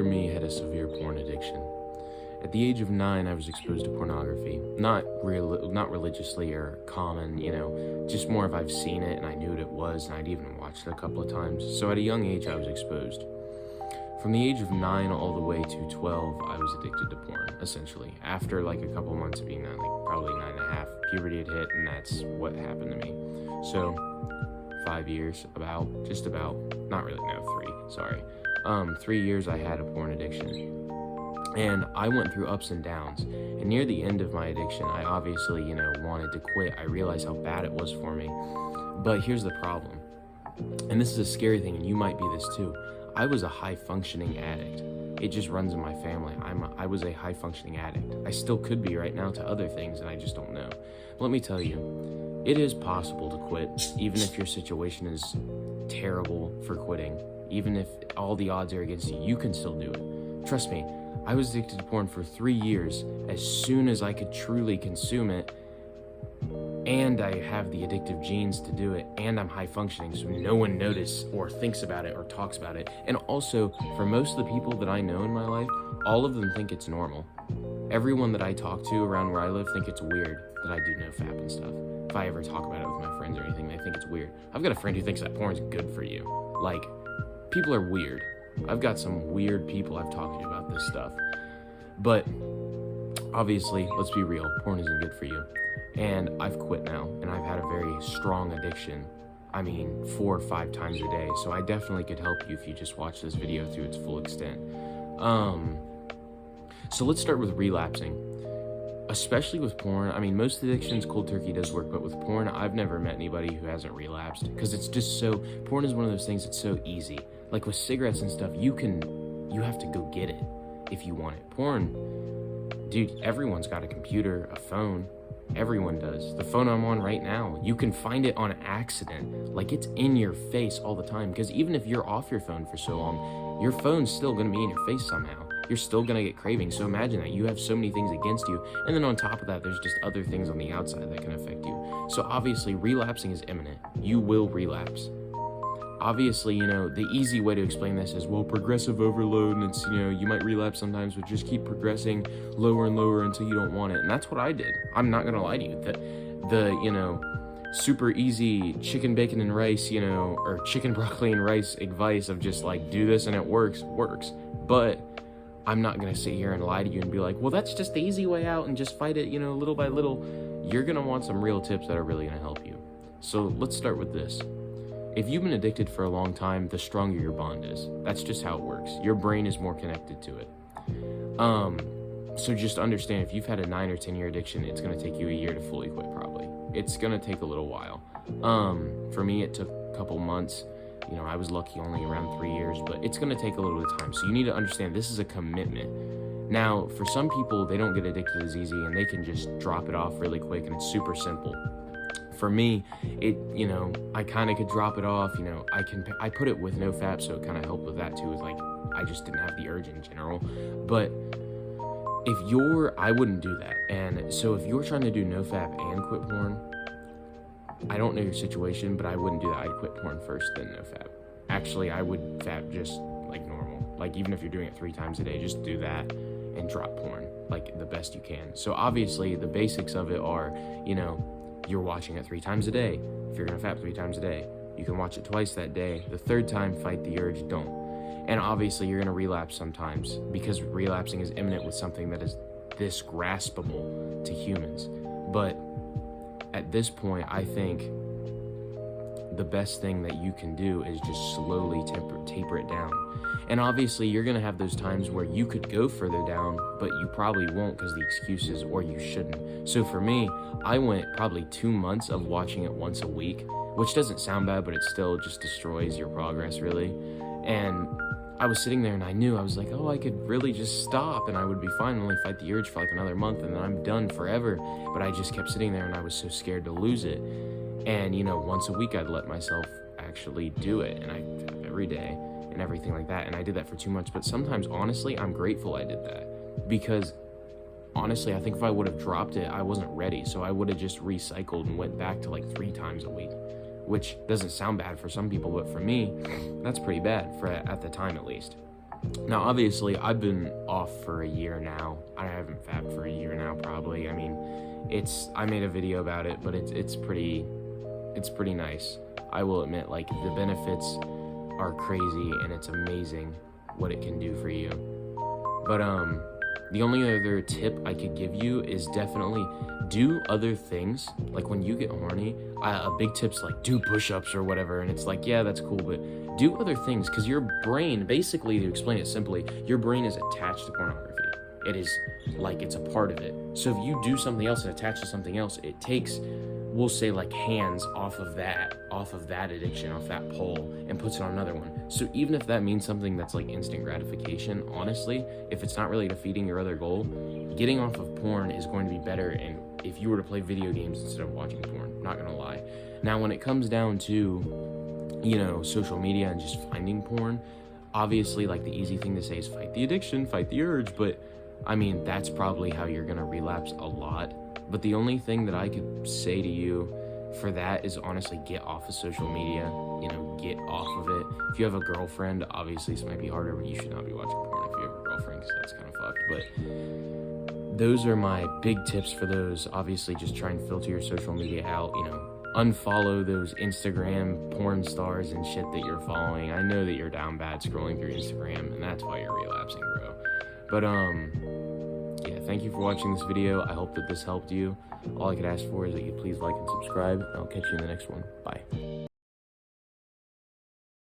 Me had a severe porn addiction. At the age of 9, I was exposed to pornography. Not religiously or common, just more of I've seen it and I knew what it was, and I'd even watched it a couple of times. So at a young age, I was exposed. From the age of 9 all the way to 12, I was addicted to porn, essentially. After like a couple months of being that, like probably 9.5, puberty had hit, and that's what happened to me. So 5 years, not really, no, 3, sorry. 3 years I had a porn addiction. And I went through ups and downs. And near the end of my addiction, I obviously, wanted to quit. I realized how bad it was for me. But here's the problem. And this is a scary thing, and you might be this too. I was a high-functioning addict. It just runs in my family. I was a high-functioning addict. I still could be right now to other things, and I just don't know. But let me tell you, it is possible to quit, even if your situation is terrible for quitting. Even if all the odds are against you, you can still do it. Trust me, I was addicted to porn for 3 years. As soon as I could truly consume it, and I have the addictive genes to do it, and I'm high functioning, so no one notices or thinks about it or talks about it. And also, for most of the people that I know in my life, all of them think it's normal. Everyone that I talk to around where I live think it's weird that I do NoFap and stuff. If I ever talk about it with my friends or anything, they think it's weird. I've got a friend who thinks that porn is good for you. Like, people are weird. I've got some weird people I've talked to about this stuff. But obviously, let's be real, porn isn't good for you. And I've quit now, and I've had a very strong addiction. 4 or 5 times a day. So I definitely could help you if you just watch this video through its full extent. So let's start with relapsing. Especially with porn. Most addictions, cold turkey does work, but with porn, I've never met anybody who hasn't relapsed. Because it's just porn is one of those things that's so easy. Like with cigarettes and stuff, you have to go get it if you want it. Porn, dude, everyone's got a computer, a phone. Everyone does. The phone I'm on right now, you can find it on accident. Like, it's in your face all the time. Because even if you're off your phone for so long, your phone's still going to be in your face somehow. You're still going to get cravings. So imagine that. You have so many things against you. And then on top of that, there's just other things on the outside that can affect you. So obviously, relapsing is imminent. You will relapse. Obviously, the easy way to explain this is, well, progressive overload, and it's, you might relapse sometimes, but just keep progressing lower and lower until you don't want it. And that's what I did. I'm not going to lie to you. The super easy chicken, bacon, and rice, or chicken, broccoli, and rice advice of just like, do this and it works. But I'm not going to sit here and lie to you and be like, well, that's just the easy way out and just fight it, little by little. You're going to want some real tips that are really going to help you. So let's start with this. If you've been addicted for a long time, the stronger your bond is. That's just how it works. Your brain is more connected to it. So just understand, if you've had a 9 or 10 year addiction, it's going to take you a year to fully quit, probably. It's going to take a little while. For me, it took a couple months. I was lucky only around 3 years, but it's going to take a little bit of time. So you need to understand this is a commitment. Now, for some people, they don't get addicted as easy and they can just drop it off really quick and it's super simple. For me, I kind of could drop it off, I put it with NoFap, so it kind of helped with that too, with like, I just didn't have the urge in general. But I wouldn't do that. And so if you're trying to do NoFap and quit porn, I don't know your situation, but I wouldn't do that. I'd quit porn first, then NoFap. Actually, I would fap just like normal. Like, even if you're doing it 3 times a day, just do that and drop porn, like the best you can. So obviously, the basics of it are, you're watching it 3 times a day. If you're gonna fap 3 times a day, you can watch it twice that day. The 3rd time, fight the urge, don't. And obviously, you're gonna relapse sometimes, because relapsing is imminent with something that is this graspable to humans. But at this point, I think the best thing that you can do is just slowly taper it down. And obviously, you're gonna have those times where you could go further down, but you probably won't because the excuses, or you shouldn't. So for me, I went probably 2 months of watching it once a week, which doesn't sound bad, but it still just destroys your progress, really. And I was sitting there and I was like, oh, I could really just stop and I would be fine and only fight the urge for like another month and then I'm done forever. But I just kept sitting there and I was so scared to lose it. And, once a week I'd let myself actually do it, and I every day and everything like that. And I did that for 2 months. But sometimes, honestly, I'm grateful I did that, because honestly, I think if I would have dropped it, I wasn't ready. So I would have just recycled and went back to like 3 times a week, which doesn't sound bad for some people, but for me, that's pretty bad, for at the time at least. Now, obviously, I've been off for a year now. I haven't fapped for a year now, probably. I mean, I made a video about it, but it's pretty nice. I will admit, like, the benefits are crazy, and it's amazing what it can do for you. But, the only other tip I could give you is definitely do other things. Like, when you get horny, a big tip's like, do push-ups or whatever, and it's like, yeah, that's cool, but do other things, because your brain, basically, to explain it simply, your brain is attached to pornography. It is, like, it's a part of it. So if you do something else and attach to something else, it takes, we'll say, like, hands off of that addiction, off that pole, and puts it on another one. So even if that means something that's like instant gratification, honestly, if it's not really defeating your other goal, getting off of porn is going to be better and if you were to play video games instead of watching porn, not gonna lie. Now, when it comes down to, you know, social media and just finding porn, obviously, like, the easy thing to say is fight the addiction, fight the urge, but I mean, that's probably how you're gonna relapse a lot. But the only thing that I could say to you for that is honestly get off of social media, you know, get off of it. If you have a girlfriend, obviously this might be harder, but you should not be watching porn if you have a girlfriend, because that's kind of fucked. But those are my big tips for those. Obviously, just try and filter your social media out, you know, unfollow those Instagram porn stars and shit that you're following. I know that you're down bad scrolling through Instagram, and that's why you're relapsing, bro. But yeah, thank you for watching this video. I hope that this helped you. All I could ask for is that you please like and subscribe, and I'll catch you in the next one. Bye.